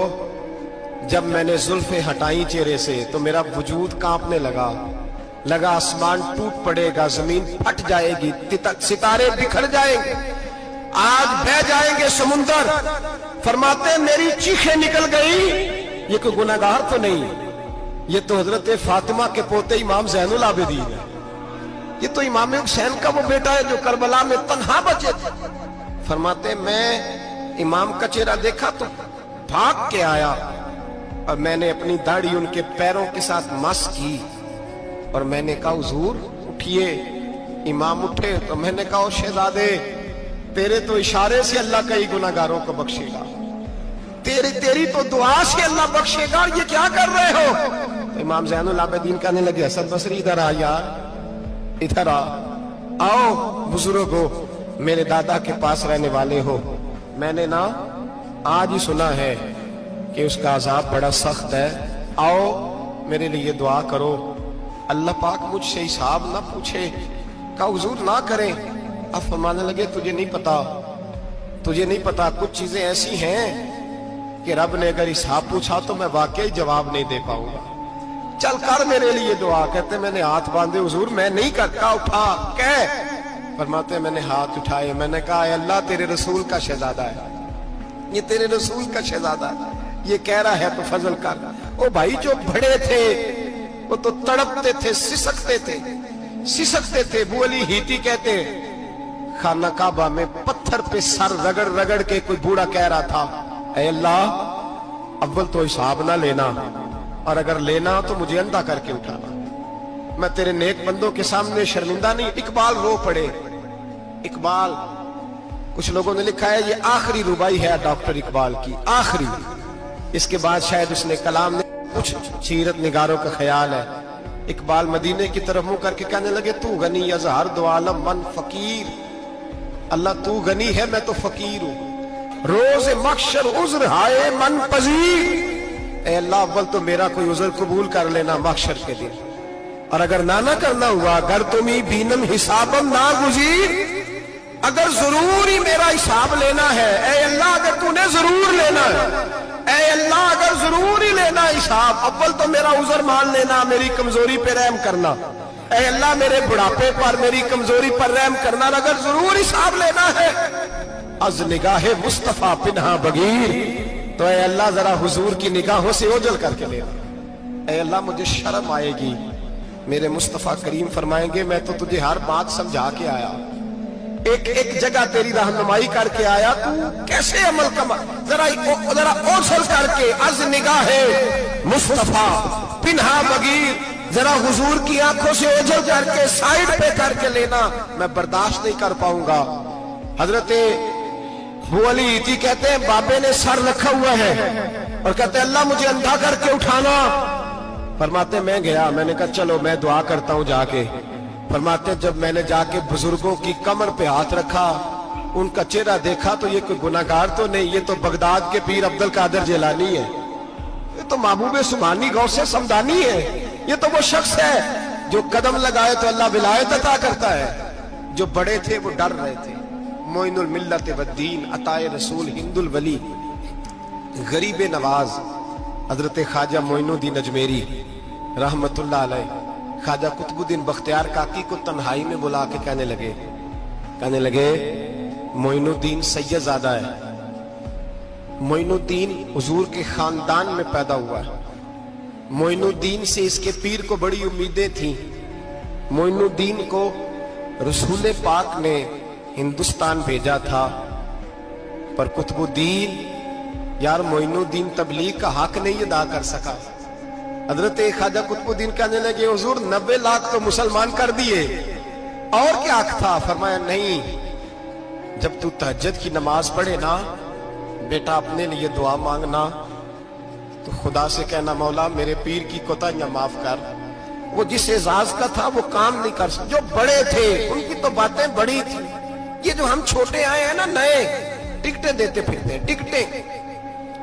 जब मैंने जुल्फे हटाई चेहरे से तो मेरा वजूद कांपने लगा आसमान टूट पड़ेगा, जमीन फट जाएगी, सितारे बिखर जाएंगे, आज बह जाएंगे समुंदर। फरमाते मेरी चीखें निकल गई, ये कोई गुनाहगार तो नहीं, ये तो हजरत फातिमा के पोते इमाम ज़ैनुल आबिदीन है, ये तो इमाम हुसैन का वो बेटा है जो करबला में तन्हा बचे थे। फरमाते मैं इमाम का चेहरा देखा तो भाग के आया और मैंने अपनी दाढ़ी उनके पैरों के साथ मस की और मैंने कहा हुजूर उठिए। इमाम उठे तो मैंने कहा शहजादे तेरे तो इशारे से अल्लाह कई गुनाहगारों को बख्शेगा, तेरी तो दुआ से अल्लाह बख्शेगा, ये क्या कर रहे हो। तो इमाम ज़ैनुल आबिदीन कहने लगे हसन बसरी इधर आ यार, इधर आओ बुजुर्ग हो, मेरे दादा के पास रहने वाले हो, मैंने ना आज ही सुना है कि उसका अजाब बड़ा सख्त है, आओ मेरे लिए दुआ करो, अल्लाह पाक मुझसे हिसाब ना पूछे। का हुजूर ना करें। अब फरमाने लगे तुझे नहीं पता कुछ चीजें ऐसी हैं कि रब ने अगर हिसाब पूछा तो मैं वाकई जवाब नहीं दे पाऊंगा, चल कर मेरे लिए दुआ। कहते मैंने हाथ बांधे हुजूर मैं नहीं करता, उठा कह। फरमाते मैंने हाथ उठाए, मैंने कहा अल्लाह तेरे रसूल का शहजादा है, ये तेरे रसूल का शहजादा है, ये कह रहा है तो फजल कर। ओ भाई जो बड़े थे वो तो तड़पते थे, सिसकते थे। बू अली हीती कहते खाना काबा में पत्थर पे सर रगड़ रगड़ के कोई बूढ़ा कह रहा था ऐ अल्लाह अव्वल तो हिसाब ना लेना, और अगर लेना तो मुझे अंधा करके उठाना, मैं तेरे नेक बंदों के सामने शर्मिंदा नहीं। इकबाल रो पड़े। इकबाल कुछ लोगों ने लिखा है ये आखिरी रुबाई है डॉक्टर इकबाल की, आखिरी, इसके बाद शायद उसने कलाम ने कुछ सीरत निगारों का ख्याल है। इकबाल मदीने की तरफ मुंह करके कहने लगे तू गनी अजहर दो आलम मन फकीर, अल्लाह तू गनी है मैं तो फकीर हूं, रोज मक्शर उज्र हाय मन पजीर। ए अल्लाह अव्वल तो मेरा कोई उज्र कबूल कर लेना मक्शर के दिन, और अगर ना करना हुआ अगर तुम्ही बीनम हिसाबम ना गुजीर, अगर जरूर ही मेरा हिसाब लेना है, ए अल्लाह अगर तूने जरूर लेना है, ए अल्लाह अगर जरूर ही लेना हिसाब, अव्वल तो मेरा उज़र मान लेना, मेरी कमजोरी पे रहम करना, ए अल्लाह मेरे बुढ़ापे पर मेरी कमजोरी पर रहम करना, अगर जरूर हिसाब लेना है। अज निगाहे मुस्तफा पिन्हा बगीर, तो ऐ अल्लाह जरा हुजूर की निगाहों से ओझल करके लेना। ऐ अल्लाह मुझे शर्म आएगी। मेरे मुस्तफा करीम फरमाएंगे मैं तो तुझे हर बात समझा के आया, एक एक जगह तेरी रहनुमाई करके आया, तू कैसे अमल कमा, जरा ओझल करके अज निगाहे मुस्तफा पिन्हा बगीर, जरा हुजूर की आंखों से ओझल करके साइड पे करके लेना, मैं बर्दाश्त नहीं कर पाऊंगा। हजरत अली इति कहते हैं बाबे ने सर रखा हुआ है और कहते हैं अल्लाह मुझे अंधा करके उठाना। फरमाते मैं गया, मैंने कहा चलो मैं दुआ करता हूं जाके। फरमाते जब मैंने जाके बुजुर्गों की कमर पे हाथ रखा, उनका चेहरा देखा तो ये कोई गुनाहगार तो नहीं, ये तो बगदाद के पीर अब्दुल कादिर जिलानी है, ये तो महबूब सुभानी गौसे समदानी है, ये तो वो शख्स है जो कदम लगाए तो अल्लाह विलायत अता करता है। जो बड़े थे वो डर रहे थे। मोइनुल मिल्लत वद्दीन अताए रसूल हिंदुल वली गरीब नवाज हजरत ख्वाजा मोइनुद्दीन अजमेरी रहमतुल्लाह अलैह, ख्वाजा कुतुबुद्दीन बख्तियार काकी को तन्हाई में बुला के कहने लगे मोइनुद्दीन सैयदजादा है, मोइनुद्दीन हुजूर के खानदान में पैदा हुआ है, मोइनुद्दीन से इसके पीर को बड़ी उम्मीदें थी, मोइनुद्दीन को रसूल पाक ने हिंदुस्तान भेजा था, पर कुतुबुद्दीन यार मोइनुद्दीन तबलीग का हक नहीं अदा कर सका। हजरत ख्वाजा कुतुबुद्दीन कहने लगे हुजूर 90 लाख तो मुसलमान कर दिए, और क्या हक था? फरमाया नहीं, जब तू तहज्जुद की नमाज पढ़े ना बेटा अपने लिए दुआ मांगना तो खुदा से कहना मौला मेरे पीर की कोताहियां माफ कर। वो जिस एजाज का था वो काम नहीं कर सकते, जो बड़े थे उनकी तो बातें बड़ी थी। ये जो हम छोटे आए हैं ना नए, टिकटें देते फिरते हैं, टिकटें,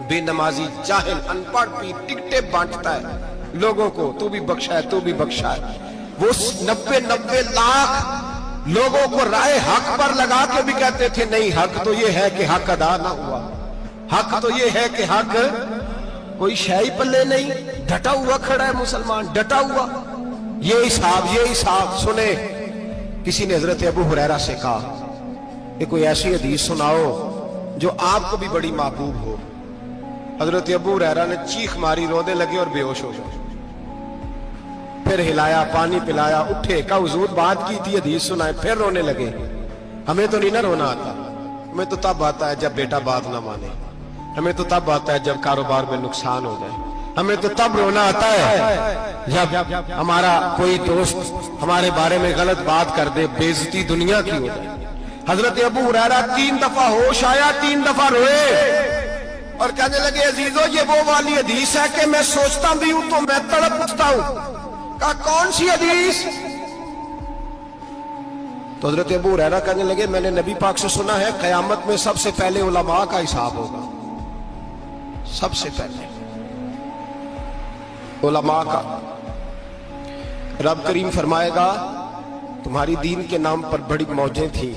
बेनमाजी जाहिल अनपढ़ पीर टिकटें बांटता है लोगों को, तू भी बख्शा है, तू भी बख्शा है। वो 90 लाख लोगों को राय हक पर लगा के भी कहते थे नहीं, हक तो ये है कि हक अदा ना हुआ, हक तो ये है कि हक कोई शाही पल्ले नहीं, डटा हुआ खड़ा है मुसलमान, डटा हुआ। ये हिसाब सुने। किसी ने हजरत अबू हुरैरा से कहा कि कोई ऐसी हदीस सुनाओ जो आपको भी बड़ी महबूब हो। हजरत अबू हुरैरा ने चीख मारी, रोने लगे और बेहोश हो गए। फिर हिलाया, पानी पिलाया, उठे, कहा हुजूर बात की थी, हदीस सुनाए, फिर रोने लगे। हमें तो नहीं ना रोना आता, हमें तो तब आता है जब बेटा बात ना माने, हमें तो तब आता है जब कारोबार में नुकसान हो जाए, हमें तो तब रोना आता है जब हमारा कोई दोस्त हमारे बारे में गलत बात कर दे, बेइज्जती दुनिया की हो जाए। हजरत अबू हुरैरा 3 दफा होश आया, 3 दफा रोए और कहने लगे अजीजों ये वो वाली हदीस है कि मैं सोचता भी हूं तो मैं तड़प उठता हूं। कहा कौन सी हदीस? तो हजरत अबू हुरैरा कहने लगे मैंने नबी पाक से सुना है कयामत में सबसे पहले उलमा का हिसाब होगा, सबसे पहले उलमा का। रब करीम फरमाएगा तुम्हारी दीन के नाम पर बड़ी मौजें थी,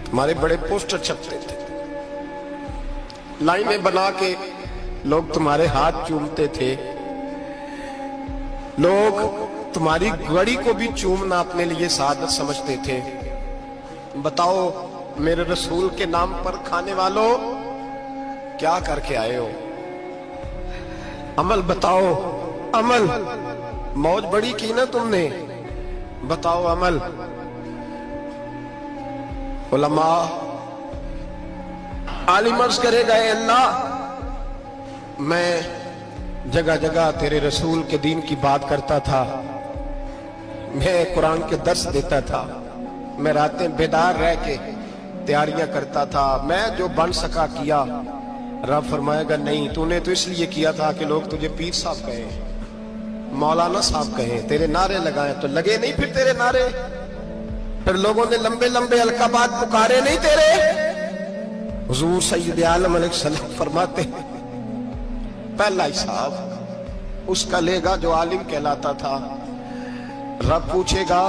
तुम्हारे बड़े पोस्टर छपते थे, लाइनें बना के लोग तुम्हारे हाथ चूमते थे, लोग तुम्हारी घड़ी को भी चूमना अपने लिए सादत समझते थे। बताओ मेरे रसूल के नाम पर खाने वालों क्या करके आए हो? अमल बताओ, अमल। मौज बड़ी की ना तुमने, बताओ अमल। उलमा आलिम अर्ज करेगा अल्लाह मैं जगह जगह तेरे रसूल के दीन की बात करता था, मैं कुरान के दर्स देता था, मैं रातें बेदार रह के तैयारियां करता था, मैं जो बन सका किया। रब फरमाएगा नहीं, तूने तो इसलिए किया था कि लोग तुझे पीर साहब कहे, मौलाना साहब कहे, तेरे नारे लगाए, तो लगे नहीं फिर तेरे नारे, फिर लोगों ने लंबे लंबे अलकाबात पुकारे नहीं तेरे। हुजूर सैयद आलम अलैहिस्सलाम फरमाते पहला हिसाब उसका लेगा जो आलिम कहलाता था। रब पूछेगा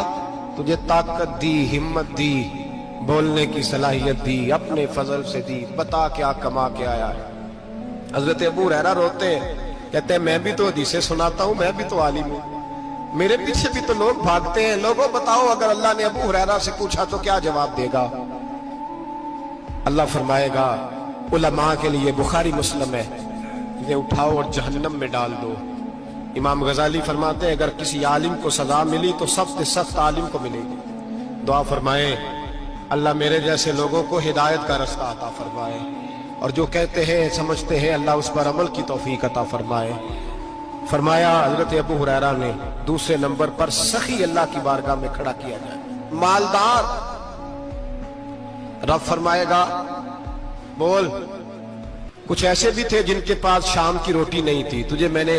तुझे ताकत दी, हिम्मत दी, बोलने की सलाहियत दी, अपने फजल से दी, बता क्या कमा के आया है। हजरत अबू हुरैरा रोते हैं, कहते हैं मैं भी तो हदीसें सुनाता हूं, मैं भी तो आलिम हूं, मेरे पीछे भी तो लोग भागते हैं। लोगों बताओ अगर अल्लाह ने अबू हुरैरा से पूछा तो क्या जवाब देगा? अल्लाह फरमाएगा उलमा के लिए बुखारी मुस्लिम है, इन्हें उठाओ और जहन्नम में डाल दो। इमाम गजाली फरमाते हैं अगर किसी आलिम को सजा मिली तो सबसे सख्त आलिम को मिलेगी। दुआ फरमाए अल्लाह मेरे जैसे लोगों को हिदायत का रास्ता अता फरमाए, और जो कहते हैं समझते हैं अल्लाह उस पर अमल की तौफीक अता फरमाए। फरमाया हजरत अबू हुरैरा ने दूसरे नंबर पर सखी अल्लाह की बारगाह में खड़ा किया जाए, मालदार। रब फरमाएगा बोल, कुछ ऐसे भी थे जिनके पास शाम की रोटी नहीं थी, तुझे मैंने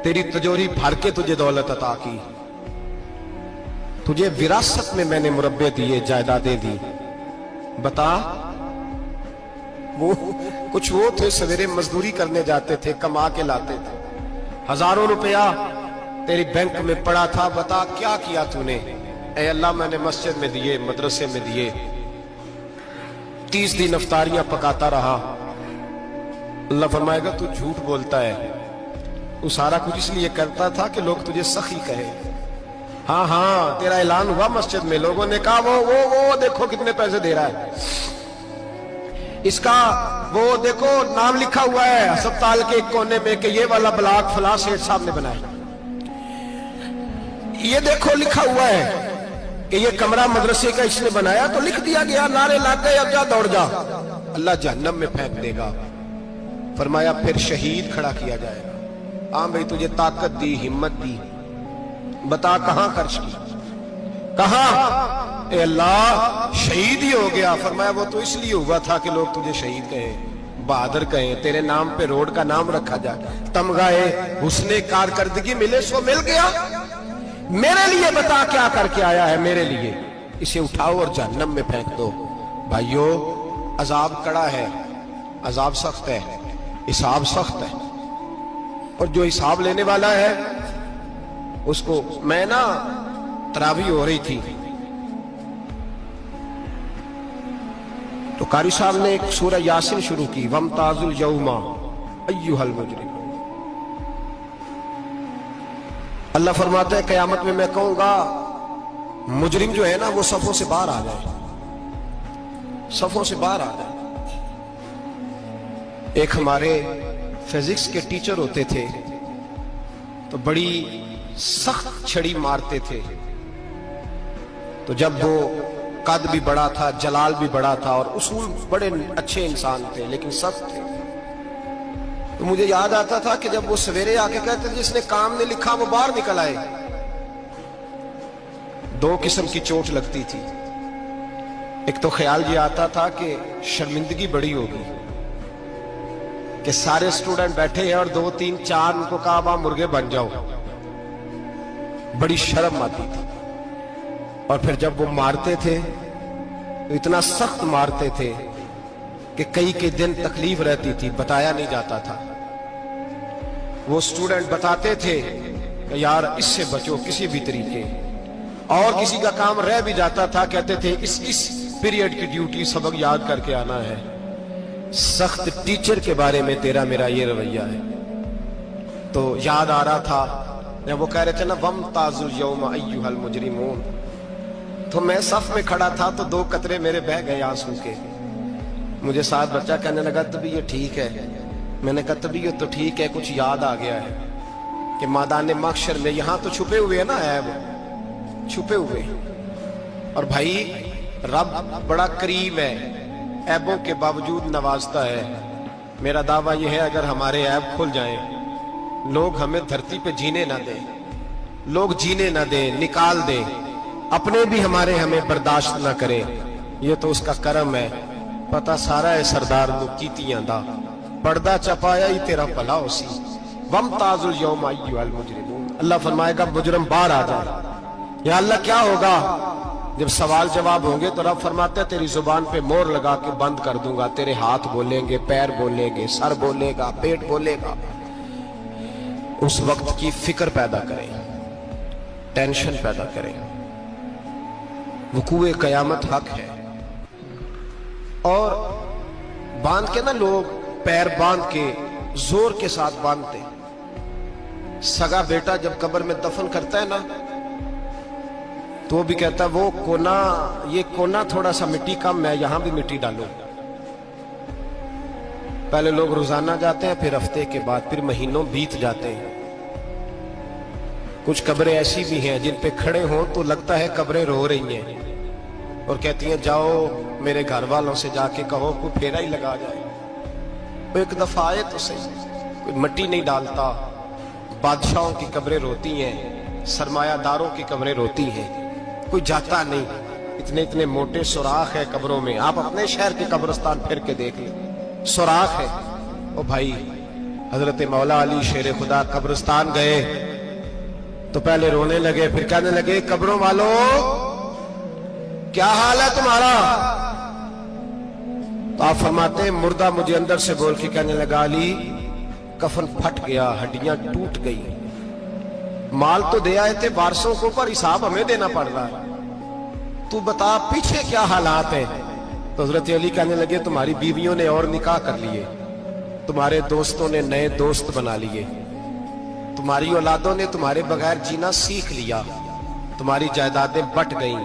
तेरी तिजोरी भर के तुझे दौलत अता की, तुझे विरासत में मैंने मुरब्बे दिए, जायदादें दी। बता, वो कुछ वो थे सवेरे मजदूरी करने जाते थे, कमा के लाते थे, हजारों रुपया तेरी बैंक में पड़ा था, बता क्या किया तूने? ऐ अल्लाह मैंने मस्जिद में दिए, मदरसे में दिए, 30 दिन इफ्तारियां पकाता रहा। अल्लाह फरमाएगा तू झूठ बोलता है, तू सारा कुछ इसलिए करता था कि लोग तुझे सखी कहे। हाँ हाँ, तेरा ऐलान हुआ मस्जिद में, लोगों ने कहा वो देखो कितने पैसे दे रहा है, इसका वो देखो नाम लिखा हुआ है अस्पताल के एक कोने में कि ये वाला ब्लॉक फलां सेठ साहब ने बनाया, ये देखो लिखा हुआ है कि ये कमरा मदरसे का इसने बनाया, तो लिख दिया गया, नारे लग गए, अब जा दौड़ जा। अल्लाह जहन्नम में फेंक देगा। फरमाया फिर शहीद खड़ा किया जाएगा। हाँ भाई तुझे ताकत दी, हिम्मत दी, बता कहां खर्च की, कहां? ए अल्लाह शहीद ही हो गया। फरमाया वो तो इसलिए हुआ था कि लोग तुझे शहीद कहे, बहादुर कहे, तेरे नाम पे रोड का नाम रखा जाए, तमगाए हुस्ने कारकर्दगी मिले, सो मिल गया। मेरे लिए बता क्या करके आया है मेरे लिए, इसे उठाओ और जहन्नम में फेंक दो। भाइयों अजाब कड़ा है, अजाब सख्त है, हिसाब सख्त है, और जो हिसाब लेने वाला है उसको, मैं ना तरावी हो रही थी तो कारी साहब ने एक सूरह यासीन शुरू की, वमताजुल यौमा अय्युहल मुजरिम। अल्लाह फरमाता है कयामत में मैं कहूंगा मुजरिम जो है ना वो सफों से बाहर आ जाए, सफों से बाहर आ जाए। एक हमारे फिजिक्स के टीचर होते थे तो बड़ी सख्त छड़ी मारते थे, तो जब वो कद भी बड़ा था, जलाल भी बड़ा था, और उसूल बड़े अच्छे इंसान थे लेकिन सख्त थे, तो मुझे याद आता था कि जब वो सवेरे आके कहते थे जिसने काम नहीं लिखा वो बाहर निकल आए। दो किस्म की चोट लगती थी, एक तो ख्याल ये आता था कि शर्मिंदगी बड़ी होगी कि सारे स्टूडेंट बैठे हैं और 2 3 4 उनको कहा वहां मुर्गे बन जाओ, बड़ी शर्म आती थी। और फिर जब वो मारते थे तो इतना सख्त मारते थे कि कई के दिन तकलीफ रहती थी, बताया नहीं जाता था। वो स्टूडेंट बताते थे कि यार इससे बचो किसी भी तरीके, और किसी का काम रह भी जाता था, कहते थे इस पीरियड की ड्यूटी सबक याद करके आना है। सख्त टीचर के बारे में तेरा मेरा ये रवैया है। तो याद आ रहा था जब वो कह रहे थे ना वमताजुल यौमा अय्युहल मुजरिमून, तो मैं सफ में खड़ा था तो 2 कतरे मेरे बह गए आंसू के। मुझे साथ बच्चा कहने लगा तभी ये ठीक है, मैंने कहा तभी ये तो ठीक है, कुछ याद आ गया है कि मैदान महशर में यहां तो छुपे हुए है ना ऐब, छुपे हुए, और भाई रब बड़ा करीम है, ऐबों के बावजूद नवाजता है। मेरा दावा यह है अगर हमारे ऐब खुल जाएं, लोग हमें धरती पे जीने ना दें, लोग जीने ना दें, निकाल दें, अपने भी हमें बर्दाश्त ना करें, ये तो उसका करम है। पता सारा है सरदार नु कीतियां दा, पर्दा चपाया ही तेरा भला उसी। वमताजुल यौमा अय्युहल मुजरिमून। अल्लाह फरमाएगा मुजरिम बाहर आ जाए। या अल्लाह क्या होगा जब सवाल जवाब होंगे? तो रब फरमाते तेरी जुबान पे मोहर लगा के बंद कर दूंगा, तेरे हाथ बोलेंगे, पैर बोलेंगे, सर बोलेगा, पेट बोलेगा। उस वक्त की फिक्र पैदा करें, टेंशन पैदा करें। वकूए कयामत हक है। और बांध के ना लोग पैर बांध के जोर के साथ बांधते। सगा बेटा जब कब्र में दफन करता है ना तो वो भी कहता है वो कोना, ये कोना थोड़ा सा मिट्टी कम है, यहां भी मिट्टी डालो। पहले लोग रोजाना जाते हैं, फिर हफ्ते के बाद, फिर महीनों बीत जाते हैं। कुछ कब्रें ऐसी भी हैं जिन पे खड़े हों तो लगता है कब्रें रो रही हैं और कहती हैं जाओ मेरे घर वालों से जाके कहो कोई फेरा ही लगा जाए, वो एक दफा आए तो सही। कोई मिट्टी नहीं डालता। बादशाहों की कब्रें रोती हैं, सरमायादारों की कब्रें रोती हैं, कोई जाता नहीं। इतने इतने मोटे सुराख है कब्रों में। आप अपने शहर के कब्रिस्तान फिर के देख लें, सुराख है। ओ भाई, हजरत मौला अली शेर खुदा कब्रिस्तान गए तो पहले रोने लगे, फिर कहने लगे कब्रों वालों क्या हाल है तुम्हारा? तो आप फरमाते हैं मुर्दा मुझे अंदर से बोल के कहने लगा अली कफन फट गया, हड्डियां टूट गई, माल तो दे आए थे वारसों को पर हिसाब हमें देना पड़ रहा है, तू बता पीछे क्या हालात है? तो हजरत अली कहने लगे तुम्हारी बीवियों ने और निकाह कर लिए, तुम्हारे दोस्तों ने नए दोस्त बना लिए, तुम्हारी औलादों ने तुम्हारे बगैर जीना सीख लिया, तुम्हारी जायदादें बट गईं,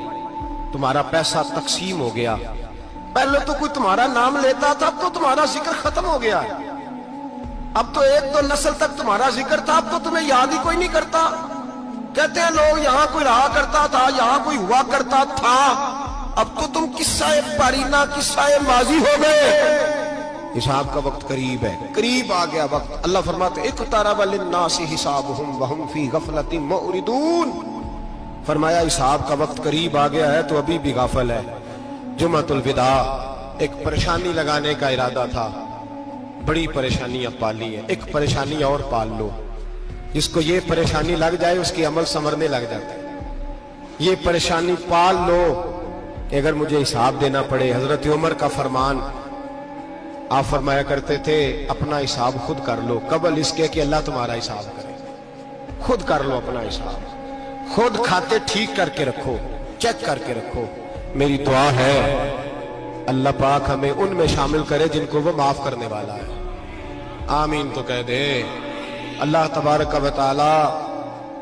तुम्हारा पैसा तकसीम हो गया। पहले तो कोई तुम्हारा नाम लेता था, अब तो तुम्हारा जिक्र खत्म हो गया। अब तो एक दो नस्ल तक तुम्हारा जिक्र था, अब तो तुम्हें याद ही कोई नहीं करता। कहते हैं लोग यहाँ कोई रहा करता था, यहाँ कोई हुआ करता था, अब तो तुम किस्सा पारीना किस्सा माजी हो गए। हिसाब का वक्त करीब है, करीब आ गया वक्त। अल्लाह फरमाते इक़्तरब लिन्नासि हिसाबुहुम वहुम फी गफलतिन मुअरिदून। फरमाया हिसाब का वक्त करीब आ गया है तो अभी भी गाफिल है। जुम्मतुल विदा, एक परेशानी लगाने का इरादा था, बड़ी परेशानी अब पाली है, एक परेशानी और पाल लो। जिसको ये परेशानी लग जाए उसकी अमल संवरने लग जाता है। ये परेशानी पाल लो कि अगर मुझे हिसाब देना पड़े। हजरत उमर का फरमान, आप फरमाया करते थे अपना हिसाब खुद कर लो, कबल इसके कि अल्लाह तुम्हारा हिसाब करे। खुद कर लो अपना हिसाब, खुद खाते ठीक करके रखो, चेक करके रखो। मेरी दुआ है अल्लाह पाक हमें उनमें शामिल करे जिनको वो माफ करने वाला है। आमीन तो कह दे। अल्लाह तबारक व तआला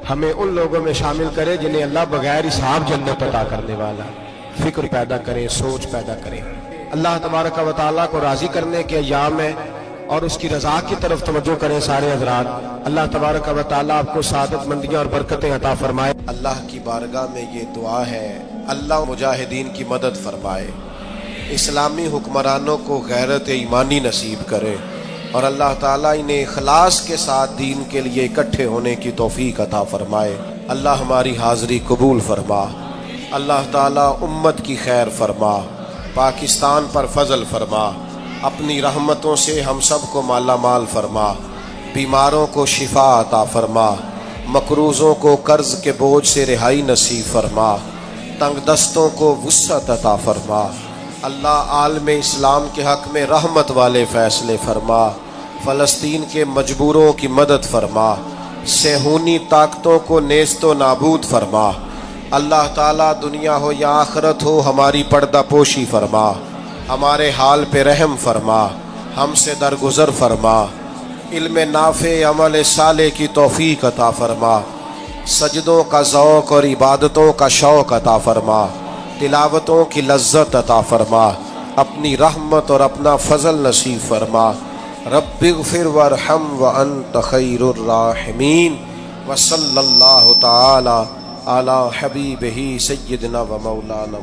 हमें उन लोगों में शामिल करे जिन्हें अल्लाह बगैर हिसाब जन्नत अता करने वाला है। फिक्र पैदा करें, सोच पैदा करें। अल्लाह तबारक व तआला को राजी करने के अय्याम है और उसकी रजा की तरफ तवज्जो करें सारे हजरात। अल्लाह तबारक व तआला आपको सादत मंदियां और बरकतें अता फरमाए। अल्लाह की बारगाह में ये दुआ है, अल्लाह मुजाहिदीन की मदद फरमाए, इस्लामी हुक्मरानों को गैरत ईमानी नसीब करे और अल्लाह ताला इन्हें इखलास के साथ दीन के लिए इकट्ठे होने की तौफीक अता फरमाए। अल्लाह हमारी हाज़री कबूल फरमा। अल्लाह ताला उम्मत की खैर फरमा, पाकिस्तान पर फजल फरमा, अपनी रहमतों से हम सब को माला माल फरमा, बीमारों को शिफा अता फरमा, मकरूज़ों को कर्ज के बोझ से रिहाई नसीब फरमा, तंगदस्तों को वुस्अत अता फरमा। अल्लाह आलमे इस्लाम के हक में रहमत वाले फैसले फरमा, फ़लस्तीन के मजबूरों की मदद फरमा, सेहूनी ताकतों को नेस्तो नाबूद फरमा। अल्लाह ताला दुनिया हो या आखिरत हो हमारी पर्दा पोशी फरमा, हमारे हाल पे रहम फरमा, हमसे दरगुजर फरमा, इल्म नाफे अमल साले की तौफीक अता फरमा, सजदों का ज़ौक़ और इबादतों का शौक़ अता फरमा, तिलावतों की लज्जत अता फरमा, अपनी रहमत और अपना फजल नसीब फरमा। रब्बिग़फिर वरहम व अंत खैरुर राहिमीन। व सल्लल्लाहु तआला अला हबीबिही सय्यिदना व मौलाना।